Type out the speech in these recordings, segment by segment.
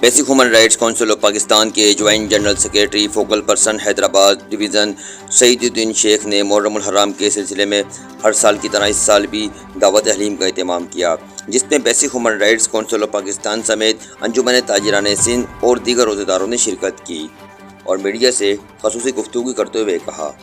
Basic human rights council of Pakistan के joint general secretary focal person Hyderabad division Saeeduddin Sheikh ने मुहर्रम हराम के सिलसिले में हर साल की तरह इस साल भी दावत हलीम का एहतमाम किया, जिसमें basic human rights council of Pakistan समेत अंजुमन ताजिरान सिंध और दीगर रोज़ेदारों ने शिरकत की और मीडिया से ख़ुसूसी गुफ्तगू करते हुए कहा।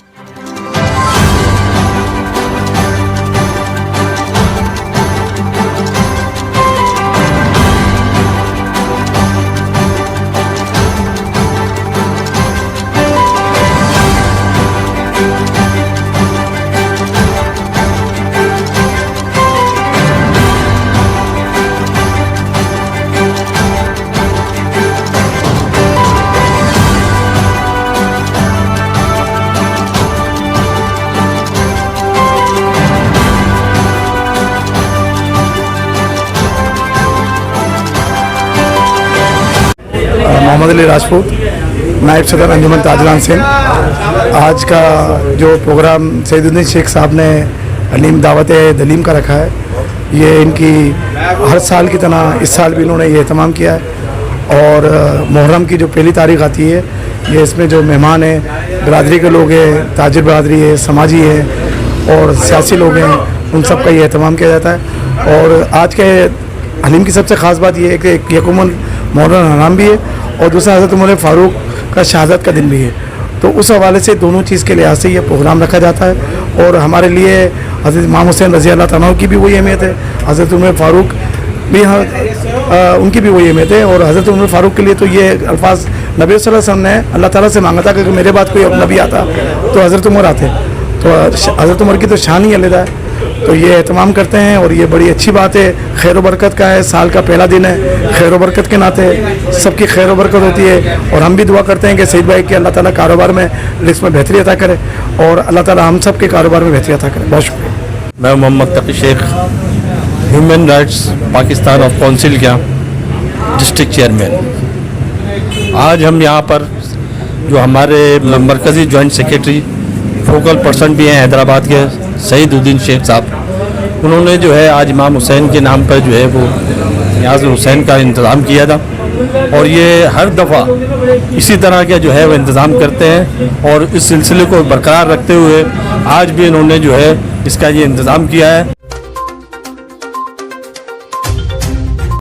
मोहम्मद अली राजपूत, नायब सदर अंजुमन ताजिरान सिंध। आज का जो प्रोग्राम सईदुद्दीन शेख साहब ने हलीम दावत दलीम का रखा है, ये इनकी हर साल की तरह इस साल भी इन्होंने ये एहतमाम किया है। और मुहर्रम की जो पहली तारीख आती है, ये इसमें जो मेहमान हैं, बिरादरी के लोग हैं, ताजिर बिरादरी है, समाजी है और सियासी लोग हैं, उन सब का ये एहतमाम किया जाता है। और आज के हलीम की सबसे ख़ास बात ये है कि यकूमन मुहर्रम हराम भी है और दूसरा हज़रत उमर फारूक का शहादत का दिन भी है। तो उस हवाले से दोनों चीज़ के लिहाज से ये प्रोग्राम रखा जाता है। और हमारे लिए हज़रत इमाम हुसैन रज़ी अल्लाह तआला की भी वही अहमियत है, हज़रत उमर फारूक भी उनकी भी वही अहमियत है। और हज़रत उमर फारूक के लिए तो ये अल्फाज नबी सल्लल्लाहु अलैहि वसल्लम ने अल्लाह ताला से मांगा था कि मेरे बाद कोई नबी आता तो हज़रत उमर आते, तो हज़रत उमर की तो शान ही अलग है। तो ये एहतमाम करते हैं और ये बड़ी अच्छी बात है, खैर बरकत का है, साल का पहला दिन है, खैर बरकत के नाते सबकी खैर बरकत होती है। और हम भी दुआ करते हैं कि सईद भाई के अल्लाह ताला कारोबार में रिस्क में बेहतरी अता करे और अल्लाह ताला हम सब के कारोबार में बेहतरी अता करे। बहुत शुक्रिया। मैं Mohammad Taqi Sheikh, human rights Pakistan of council का डिस्ट्रिक्ट चेयरमैन। आज हम यहाँ पर जो हमारे मरकज़ी जॉइंट सेक्रेटरी फोकल पर्सन भी हैं हैदराबाद के सईदुद्दीन शेख साहब, उन्होंने जो है आज इमाम हुसैन के नाम पर जो है वो न्याज़ हुसैन का इंतज़ाम किया था। और ये हर दफ़ा इसी तरह के जो है वो इंतज़ाम करते हैं और इस सिलसिले को बरकरार रखते हुए आज भी इन्होंने जो है इसका ये इंतज़ाम किया है।